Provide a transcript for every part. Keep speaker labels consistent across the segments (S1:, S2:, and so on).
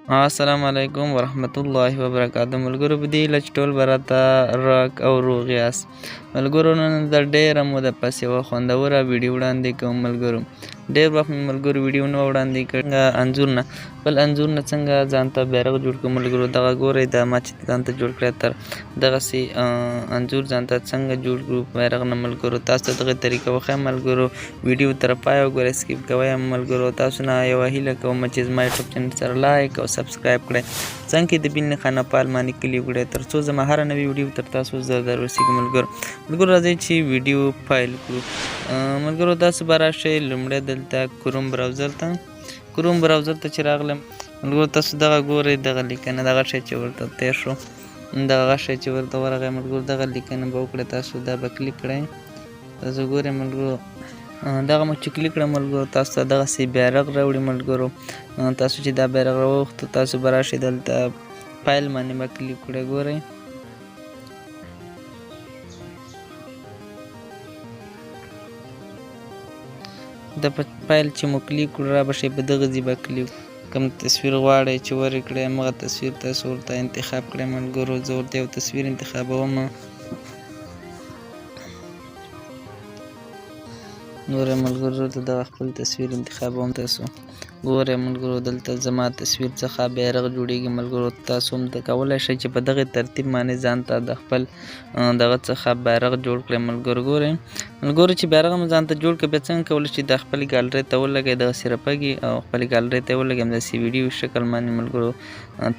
S1: السلام علیکم ورحمت الله وبرکاته. ملګرو په دې هیله چې ټول به راته راک او روغ یاست. ملګرو نن د ډېره موده پس یوه خوندوره ویډیو وړاندې کوم. ملګرو ډېر وخت مې ملګرو ویډیو نه وه وړاندې کړې انځور نه بل انځور نه څنګه ځان ته بیرغ جوړ کړو. ملګرو دغه ګورئ دا ما چې ځان ته جوړ کړی تر دغسې انځور ځان ته څنګه جوړ کړو بیرغ نه. ملګرو تاسو ته دغه طریقه وښیم. ملګرو ویډیو تر پایه وګورئ، سکیپ کوئ. ملګرو تاسو نه یوه هیله کوم چې زما یوټیوب چینل سره لایک او سبسکرایب کړئ، څنګه د بیل نښانه په آل باندې کلیک کړئ تر څو زما هره نوې ویډیو تر تاسو زر در ورسیږي. ملګرو راځئ چې ویډیو پیل کړو. ملګرو تاسو به راشئ لومړی دلته کروم براوزر ته چې راغلم. ملګرو تاسو دغه ګورئ دغه لیکنه دغه شی چې ورته تیر شو دغه شی چې ورته ورغی. ملګرو دغه لیکنه به وکړئ، تاسو دا به کلیک کړئ. تاسو ګورئ ملګرو دغه مو چې کلیک کړه ملګرو تاسو ته دغسې بیرغ راوړي. ملګرو تاسو چې دا بیرغ راوغوښته تاسو به راشئ دلته فایل باندې به کلیک کړئ. ګورئ د فایل چې مو کلیک کړو را به شئ په دغه ځای به کلیک کوم تصویر غواړئ چې ورې کړئ همغه تصویر تاسو ورته انتخاب کړئ. ملګرو زه ورته یو تصویر انتخابوم. ګورئ ملګرو دلته دغه خپل تصویر انتخابوم. تاسو ګورئ ملګرو دلته زما تصویر څخه بیرغ جوړیږي. ملګرو تاسو هم کولی شئ چې په دغه ترتیب باندې ځان ته د خپل دغه څخه بیرغ جوړ کړئ. ملګرو ګورئ ملګرو چې بیرغ مو ځان ته جوړ کړئ بیا څنګه کولی شئ د خپلې ګالرۍ ته ولګئ دغسې رپږي او خپلې ګالرۍ ته یې ولګئ همداسې ویډیو شکل باندې. ملګرو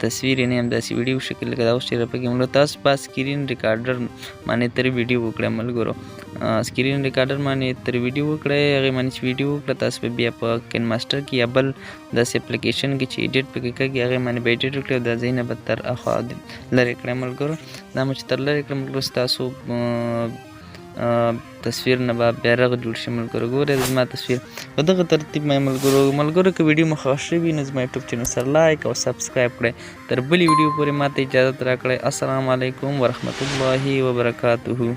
S1: تصویر یې نه همداسې ویډیو شکل لکه دا اوس چې رپږي. ملګرو تاسو په سکرین ریکارډر باندې ترې ویډیو وکړئ. ملګرو سکرین ریکارډر باندې ترې ویډیو وکړئ، هغې باندې چې ویډیو وکړه تاسو به بیا په کین ماسټر کې یا بل داسې اپلیکیشن کې چې ایډیټ پکې کېږي هغې باندې به ایډیټ وکړئ او دا ځایونه به تر اخوا لرې کړئ. ملګرو دا مو چې تر لرې کړم ملګرو ستاسو تصویر نه به بیرغ جوړ شي. ملګرو ګورئ زما تصویر په دغه ترتیب باندې. ملګرو که ویډیو مو خوښ شوي نو زما یوټیوب چینل سره لایک او سبسکرایب کړئ. تر بلې ویډیو پورې ماته اجازت راکړئ. السلام علیکم ورحمت الله وبرکاته.